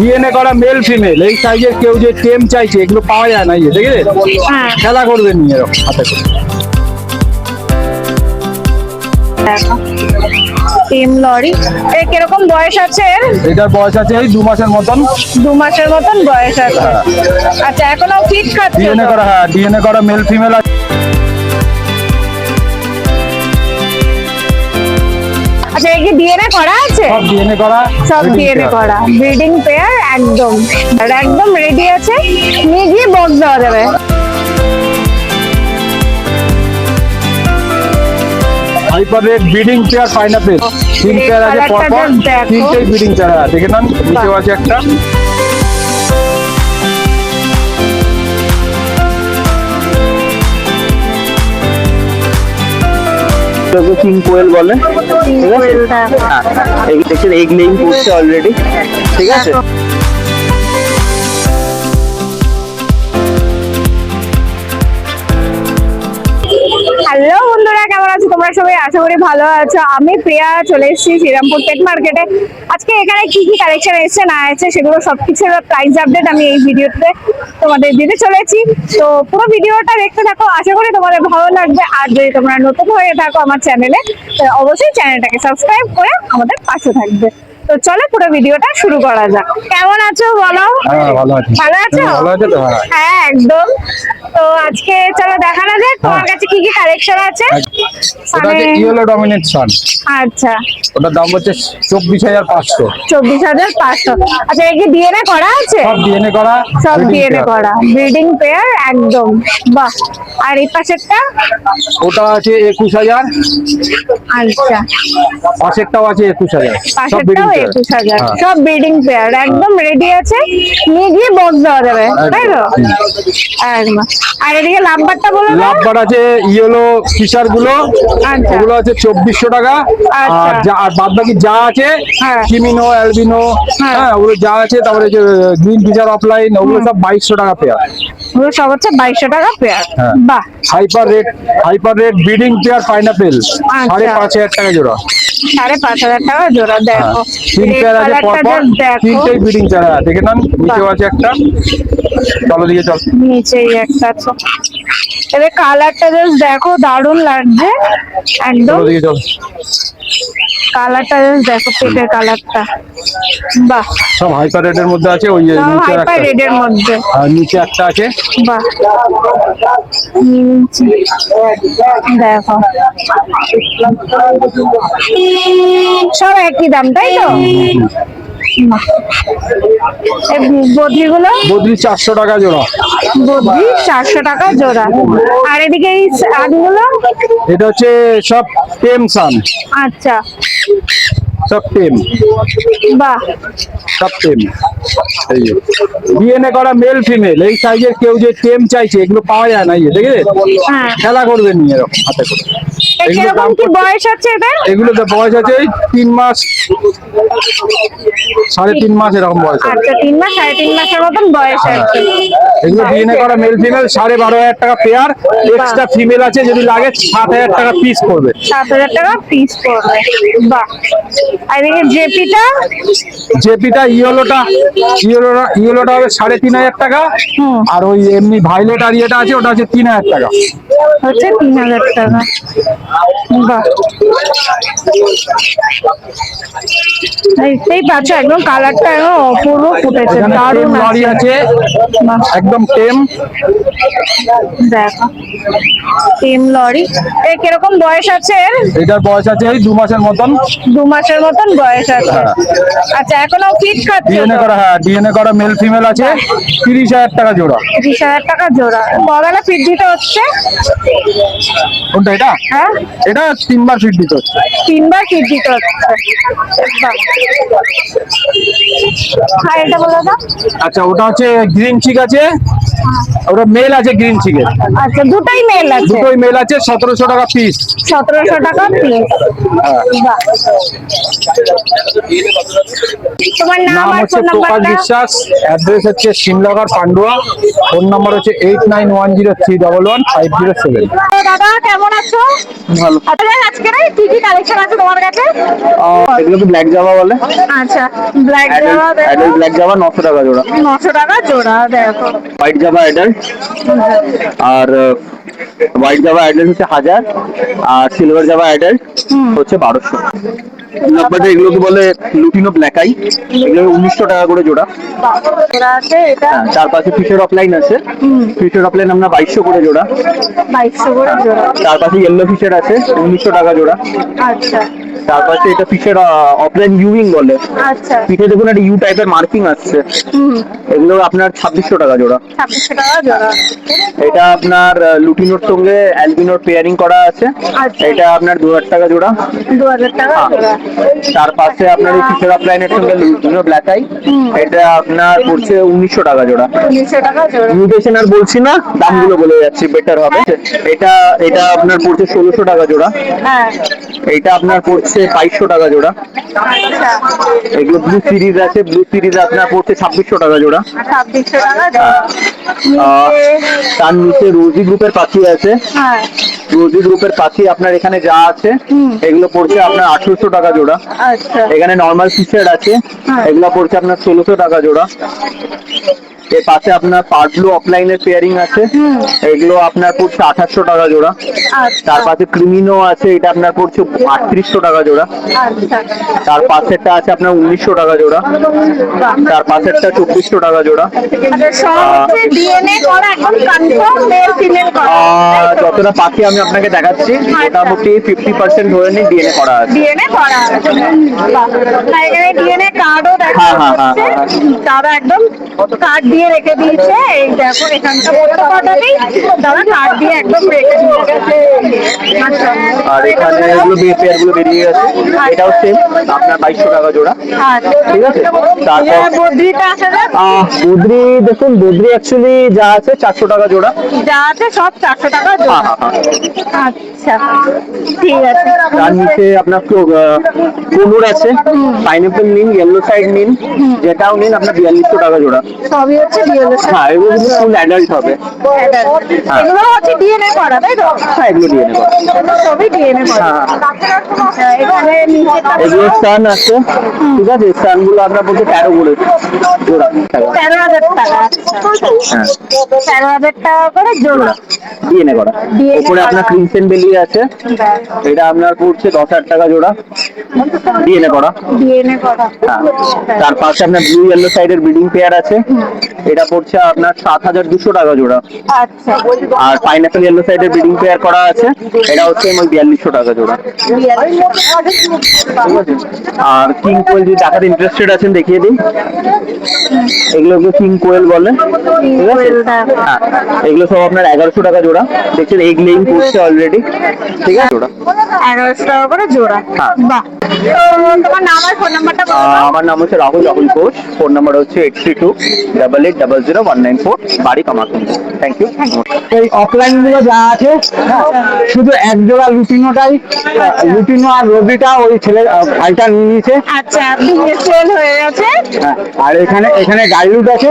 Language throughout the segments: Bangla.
ডিএনএ করা মেল ফিমেল এই সাইজের কেউ যে টেম চাইছে এগুলো পাওয়া যায় না, দেখে খেলা করবে নিয়ে এরকম হাতে করে। টিম লরি এর কিরকম বয়স আছে? এটার বয়স আছে এই 2 মাসের মতন। 2 মাসের মতন বয়স আছে। আচ্ছা, এখনো ফিট খাচ্ছে? ডিএনএ করা, হ্যাঁ ডিএনএ করা মেল ফিমেল আছে। আচ্ছা, এই কি ডিএনএ করা আছে? সব ডিএনএ করা, সব ডিএনএ করা ব্রিডিং পেয়ার একদম, আর একদম রেডি আছে, নিয়ে গিয়ে বক্স দেওয়া যাবে। Hyper red breeding pair pineapple, 3 pair আছে পরপর, 3টেই ব্রিডিং পেয়ার। দেখে নেন, নিচেও আছে একটা। কিং কোয়েল বলে, ঠিক আছে? এই দেখছেন এগ লেইং করছে অলরেডি, ঠিক আছে? হ্যালো বন্ধুরা, কেমন আছো তোমরা সবাই? আশা করি ভালো আছো। আমি প্রিয়া, চলে এসেছি শ্রীরামপুর পেট মার্কেটে। আজকে এখানে কি কি কালেকশন এসেছে না এসেছে সেগুলো সবকিছুর প্রাইস আপডেট আমি এই ভিডিওতে তোমাদের দিতে চলেছি। তো পুরো ভিডিওটা দেখতে থাকো, আশা করি তোমাদের ভালো লাগবে। আর যদি তোমরা নতুন হয়ে থাকো আমার চ্যানেলে, তো অবশ্যই চ্যানেলটাকে সাবস্ক্রাইব করে আমাদের পাশে থাকবে। তো চলো পুরো ভিডিওটা শুরু করা যাক। কেমন আছো বলো? ভালো আছি। ভালো আছো? ভালো আছে তো? হ্যাঁ একদম। তো আজকে চলো দেখানো যাক তোমার কাছে কি কি কালেকশন আছে। ওটা আছে ইয়েলো ডমিনেট সান। আচ্ছা, ওটার দাম হচ্ছে 24,500। 24,500। আচ্ছা, এই কি ডিএনএ করা আছে? সব ডিএনএ করা, সব breeding ডিএনএ pair। করা ব্রিডিং পেয়ার একদম, বাহ। আর এই পাশেরটা? ওটা আছে 21,000। আচ্ছা, পাশেরটাও আছে 21,000। সব পাশেরটাও breeding pair। 21,000। হ্যাঁ। সব ব্রিডিং পেয়ার একদম রেডি আছে, নিয়ে গিয়ে বক্স দেওয়া যাবে, তাই তো? একদম। আর এদিকে লাম্বারটা বলো না? লাভবার আছে ইয়েলো ফিশার গুলো, আচ্ছা। ওগুলো আছে 2400 টাকা। আচ্ছা। আর বাদ বাকি যা আছে হ্যাঁ। কিমিনো, অ্যালবিনো, হ্যাঁ। হ্যাঁ ওগুলো যা আছে, তারপরে যে গ্রিন ফিশার অফলাইন, ওগুলো সব 2200 টাকা পেয়ার। ওগুলো সব হচ্ছে 2200 টাকা পেয়ার। হ্যাঁ। বাহ। Hyper red breeding pair pineapple, আচ্ছা। 5,500 টাকা জোড়া। 5,500 টাকা জোড়া। দেখো 3 পেয়ার আছে পরপর, 3টেই ব্রিডিং পেয়ার। দেখে নেন, নিচেও আছে একটা। চলো দিকে চল। নিচেই একটা আছে। এর কালারটা জাস্ট দেখো, দারুণ লাগছে একদম। চলো দিকে চল। কালারটা জাস্ট দেখো, পেটের কালারটা, বাহ। সব হাইপার রেডের মধ্যে আছে, ওই যে নিচে হাইপার একটা, রেডের মধ্যে, আর নিচে একটা আছে। বাহ। নিচে দেখো, সব একই দাম, তাই তো? বদ্রিগুলো? বদ্রি 400 টাকা জোড়া। বদ্রি 400 টাকা জোড়া। আর এদিকে এই আনগুলো? এটা হচ্ছে সব টেম সান, আচ্ছা, সব টেম, বাহ। সব টেম। এই ডিএনএ করা মেল ফিমেল এই সাইজের কেউ যে টেম চাইছে এগুলো পাওয়া যায় না, দেখে হ্যাঁ। খেলা করবে নিয়ে এরকম হাতে করে। এগুলো কিরকম দাম কি পড়ছে, বয়স আছে এদের? এগুলোতে বয়স আছে 3 মাস, 3.5 মাস এরকম বয়স আছে। আচ্ছা, 3 মাস 3.5 মাসের মতন বয়স আছে। এগুলো ডিএনএ করা মেল ফিমেল 12,500 টাকা পেয়ার। এক্সট্রা ফিমেল আছে, যদি লাগে 7,000 টাকা পিস পড়বে। 7,000 টাকা পিস পড়বে, বাহ। আর এদিকে জেপিটা? জেপিটা ইয়েলোটা হবে 3,500 টাকা। আর ওই এমনি ভাইলেট আর ইয়েটা আছে, ওটা হচ্ছে 3,000 টাকা। হচ্ছে 3,000 টাকা, বাহ। দেখতেই পাচ্ছ একদম কালারটা একদম অপূর্ব ফুটেছে, এখানে দারুণ টেম লরি আছে, বাহ। একদম টেম। দেখো টিম লরি এর কিরকম বয়স আছে? এটার বয়স আছে এই 2 মাসের মতন। 2 মাসের মতন বয়স আছে। আচ্ছা, এখনো ফিট খাচ্ছে? ডিএনএ করা, হ্যাঁ ডিএনএ করা মেল ফিমেল আছে, 30,000 টাকা জোড়া। 30,000 টাকা জোড়া। কবেলা ফিট দিতে হচ্ছে? কোনটা এটা? হ্যাঁ, এটা 3 বার ফিট দিতে হচ্ছে। 3 বার ফিট দিতে হচ্ছে, বাহ। আর এটা বলো তো? আচ্ছা, ওটা হচ্ছে গ্রিন চিক আছে, ওটা মেল আছে গ্রিন চিকেন, আচ্ছা, দুটোই মেল আছে। দুটোই মেল আছে, 1700 টাকা পিস। 1700 টাকা পিস। তোমার নাম নাম আর হচ্ছে ফোন প্রকাশ নাম্বারটা? বিশ্বাস, অ্যাড্রেস হচ্ছে শিমলাগড় পান্ডুয়া, ফোন নাম্বার হচ্ছে 8910311507। তো দাদা কেমন আছো? ভালো। আপনাদের আজকে কি কি কালেকশন আছে তোমার কাছে? এগুলো তো ব্ল্যাক জাভা বলে, আচ্ছা, black Java adult black Java 900 টাকা জোড়া, 900 টাকা জোড়া। দেখো হোয়াইট জাভা অ্যাডাল্ট, আর হোয়াইট জাভা অ্যাডাল্ট হচ্ছে 1000, আর সিলভার জাভা অ্যাডাল্ট হচ্ছে 1200। নাম্বারটা এগুলোকে বলে লুটিনো ব্ল্যাক আই, এগুলো 1900 টাকা করে জোড়া। জোড়া আছে এটা হ্যাঁ, তার পাশে ফিশার অফলাইন আছে, ফিশার অফলাইন আমরা 2200 করে জোড়া। 2200 করে জোড়া। তার পাশে ইয়েলো ফিশার আছে 1900 টাকা জোড়া। আচ্ছা তার পাশে এটা ফিশার অফলাইন ইউইং বলে, আচ্ছা, পিঠে দেখুন একটা ইউ টাইপের মার্কিং আসছে, এগুলো আপনার 2600 টাকা জোড়া। 2600 টাকা জোড়া। এটা আপনার লুটিনোর সঙ্গে অ্যালবিনোর পেয়ারিং করা আছে, আচ্ছা। এটা আপনার 2000 টাকা জোড়া। 2000 টাকা জোড়া। তার পাশে আপনার এই ফিশার অফলাইনের সঙ্গে লুটিনো ব্ল্যাক আই, এটা আপনার পড়ছে 1900 টাকা জোড়া। 1900 টাকা জোড়া। মিউটেশন আর বলছি না, দামগুলো বলে যাচ্ছি, বেটার হবে। এটা এটা আপনার পড়ছে 1600 টাকা জোড়া। হ্যাঁ, এটা আপনার পড়ছে 2200 টাকা জোড়া। আচ্ছা, এগুলো ব্লু সিরিজ আছে, ব্লু সিরিজ আপনার পড়ছে 2600 টাকা জোড়া। 2600 টাকা জোড়া। তার নিচে রোজি গ্রুপের পাখি আছে, হ্যাঁ, রোজি গ্রুপের পাখি আপনার এখানে যা আছে এগুলো পড়ছে আপনার 1800 টাকা জোড়া। আচ্ছা, এখানে নর্মাল ফিশার আছে, এগুলো পড়ছে আপনার 1600 টাকা জোড়া। এর পাশে আপনার পার্টব্লু অফলাইনের পেয়ারিং আছে, এগুলো আপনার পড়ছে 2800 টাকা জোড়া। আচ্ছা, তার পাশে ক্রিমিনো আছে, এটা আপনার পড়ছে 3800 টাকা জোড়া। আচ্ছা, তার পাশেরটা আছে আপনার 1900 টাকা জোড়া। তার পাশেরটা 2400 টাকা জোড়া। আচ্ছা, সব হচ্ছে ডিএনএ করা, একদম কনফার্ম মেল ফিমেল করা। যতটা পাখি আমি আপনাকে দেখাচ্ছি মোটামুটি 50% ধরে নিই ডিএনএ করা আছে। ডিএনএ করা আছে। বাহ। না, এখানে ডিএনএ কার্ডও দেখা হ্যাঁ, হ্যাঁ, যাচ্ছে। হ্যাঁ, দাদা একদম কার্ড দিয়ে রেখে দিয়েছে। এই দেখো এখানটা বলতে পারবেই, দাদা কার্ড দিয়ে একদম রেখে দিয়েছে। আচ্ছা, আর এখানে এগুলো পেয়ার গুলো বেরিয়ে গেছে, এটাও সেম আপনার 2200 টাকা জোড়া। আচ্ছা, ঠিক আছে। তারপর বদ্রিটা আছে না? বদ্রি, দেখুন বদ্রি অ্যাকচুয়ালি যা আছে 400 টাকা জোড়া। যা আছে সব 400 টাকা জোড়া। হ্যাঁ, হ্যাঁ, আচ্ছা, ঠিক আছে। তার নিচে আপনার কোনোর আছে, পাইনাপেল নিন, ইয়েলো সাইড নিন, যেটাও নিন আপনার 4200 টাকা জোড়া। সবই হচ্ছে ডিএনএ। হ্যাঁ, এগুলো কিন্তু ফুল অ্যাডাল্ট হবে। এগুলো হচ্ছে ডিএনএ করা, তাই তো? হ্যাঁ, এগুলো দিয়ে নেবো। সবই ডিএনএ করা। হ্যাঁ। আচ্ছা, এখানে নিচেটা এগুলো স্টান আছে, ঠিক আছে, স্টান গুলো আপনার বলতে 13 করে জোড়া। 13,000 টাকা। হ্যাঁ, 13,000 টাকা করে জোড়া। ডিএনএ করা। DNA উপরে আপনার করা। ক্রিমসেন বেলি আছে, এটা আপনার পড়ছে 10,000 টাকা জোড়া, ডিএনএ করা। ডিএনএ করা। হ্যাঁ। তার পাশে আপনার ব্লু ইয়েলো সাইডের ব্রিডিং পেয়ার আছে, এটা পড়ছে আপনার 7200 টাকা জোড়া। আচ্ছা, আর পাইনাপেল ইয়েলো সাইডের ব্রিডিং পেয়ার করা আছে, এটা হচ্ছে 4200 টাকা জোড়া। ঠিক আছে। আর কিং কোয়েল যদি দেখাতে ইন্টারেস্টেড আছেন দেখিয়ে দিন, এগুলোকে কিং কোয়েল বলে, ঠিক আছে। হ্যাঁ, এগুলো সব আপনার 1100 টাকা জোড়া। দেখছেন এগ লেইং করছে অলরেডি, ঠিক আছে জোড়া। 1100 টাকা করে জোড়া। হ্যাঁ। বাহ। তো তোমার নাম আর ফোন নাম্বারটা বলো তো? আমার নাম হচ্ছে রাহুল ঘোষ, ফোন নাম্বার হচ্ছে 8328800194, বাড়ি কামারকুন্ডু। Thank you. এই অফলাইন গুলো যা আছে শুধু এক জোড়া লুটিনোটাই, লুটিনো আর রবিটা ওই ছেলে ভাইটা নিয়ে নিয়েছে। আচ্ছা, বিজনেস সেল হয়ে গেছে। হ্যাঁ, আর এখানে এখানে গাইলুট আছে,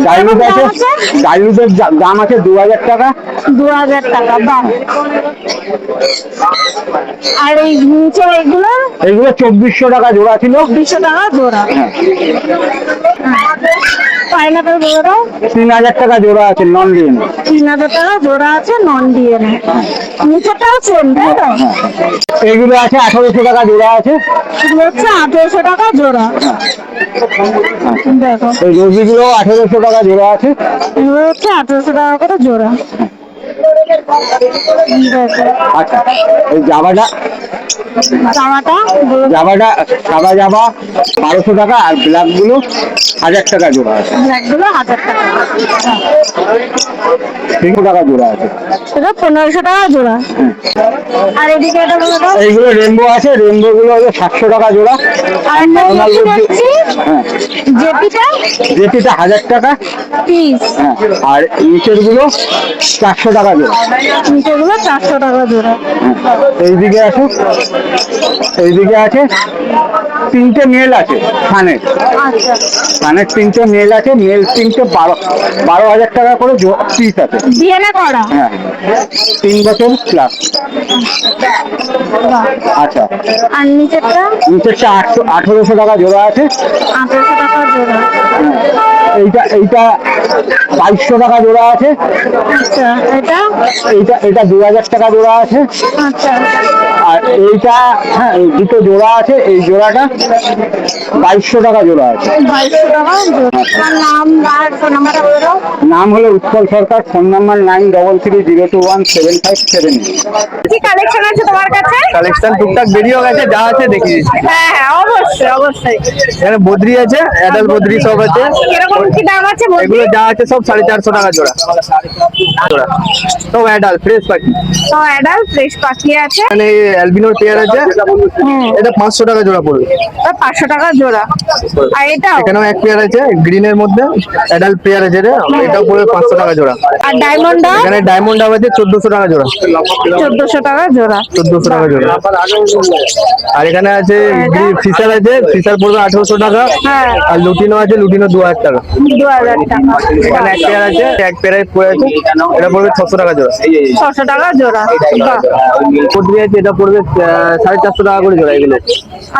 গাইলুট আছে, গাইলুটের দাম আছে 2000 টাকা। 2000 টাকা। বাহ। আর এই নিচে এগুলো এগুলো 2400 টাকা জোড়া ছিল। 200 টাকা জোড়া। পাইনাপেল গুলো 3000 টাকা জোড়া আছে নন ডিএন। 3000 টাকা জোড়া আছে নন ডিএনএ। নিচেটাও সেম, তাই তো? এগুলো আছে 1800 টাকা জোড়া আছে। এগুলো হচ্ছে 1800 টাকা জোড়া। দেখো এই রবিগুলো 1800 টাকা জোড়া আছে। এগুলো হচ্ছে 1800 টাকা করে জোড়া। দেখো আচ্ছা, এই জামাটা জামাটা জামাটা সাদা জামা 1200 টাকা, আর ব্ল্যাক গুলো 1000 টাকা জোড়া আছে। ব্ল্যাকগুলো 1000 টাকা। 300 টাকা জোড়া আছে। এটা 1500 টাকা জোড়া। আর এদিকে এটা বলো তো? এইগুলো রেনবো আছে, রেনবো গুলো হচ্ছে 700 টাকা জোড়া। আর একটা নর্মাল কি দেখছি? হ্যাঁ জেপিটা যেটিটা 1000 টাকা। পিস, হ্যাঁ আর নিচের গুলো 400 টাকা জোড়া। নিচেগুলো 400 টাকা জোড়া। এইদিকে আছে, এইদিকে আছে তিনটে মেল আছে কানের, আচ্ছা, কানের তিনটে মেল আছে, মেল তিনটে 12,000 টাকা করে পিস আছে। ডিএনএ করা। হ্যাঁ 3 বছর প্লাস। বাহ। আচ্ছা আর নিচেরটা নিচেরটা 1800 টাকা জোড়া আছে। 1800 টাকা জোড়া। এইটা 2200 টাকা জোড়া আছে। আচ্ছা, এটা এইটা 2000 টাকা জোড়া আছে। আচ্ছা, আর এইটা হ্যাঁ এই দুটো জোড়া আছে, এই জোড়াটা 2200 টাকা জোড়া আছে। 2200 টাকা জোড়া। আর নাম আর ফোন নাম্বারটা বলে দাও। নাম হলো উৎপল সরকার, ফোন নাম্বার 9330217878। কি কালেকশন আছে তোমার কাছে? কালেকশন টুকটাক বেরিয়েও গেছে, যা আছে দেখিয়ে দিচ্ছি। হ্যাঁ হ্যাঁ, অবশ্যই অবশ্যই। এখানে বদ্রি আছে, অ্যাডাল্ট বদ্রি সব আছে। কিরকম কি দাম আছে বলবি? এগুলো যা আছে সব 450 টাকা জোড়া। জোড়া সব অ্যাডাল্ট ফ্রেশ পাখি। তো অ্যাডাল্ট ফ্রেশ পাখি আছে। এখানে অ্যালবিনোর পেয়ার আছে, এটা 500 টাকা জোড়া পড়বে। 500 টাকা জোড়া। আর এটাও? এখানেও এক পেয়ার আছে গ্রিনের মধ্যে, অ্যাডাল্ট পেয়ার আছে, এটাও পড়বে 500 টাকা জোড়া। আর ডায়মন্ড এখানে ডায়মন্ড ডাব আছে 1400 টাকা জোড়া। 1400 টাকা জোড়া। 1400 টাকা জোড়া। আর এখানে আছে ফিশার আছে, ফিশার পড়বে 1800 টাকা। হ্যাঁ। আর লুটিনো আছে, লুটিনো 2000 টাকা। 2000 টাকা। এখানে এক পেয়ার আছে, এক পেয়ারে পড়ে আছে, এটা পড়বে 600 টাকা জোড়া। 600 টাকা জোড়া। বাহ। বদ্রি আছে, এটা পড়বে 450 টাকা করে জোড়া। এগুলো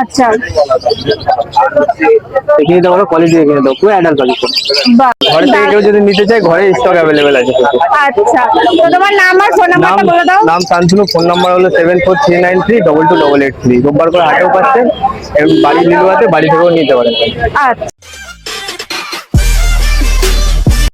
আচ্ছা, দেখিয়ে দিতে পারো, কোয়ালিটি দেখিয়ে দেবো, পুরো অ্যাডাল্ট পাখি। বাহ। ঘরে থেকে কেউ যদি নিতে চায়, ঘরে স্টক অ্যাভেলেবেল আছে। আচ্ছা, তো তোমার নাম আর ফোন নাম নাম্বারটা বলে দাও। নাম শান্তনু, ফোন নাম্বার হলো 7439322883। রোববার করে হাটেও পাচ্ছেন, বাড়ি নিলুয়াতে, বাড়ি থেকেও নিতে পারেন। আচ্ছা।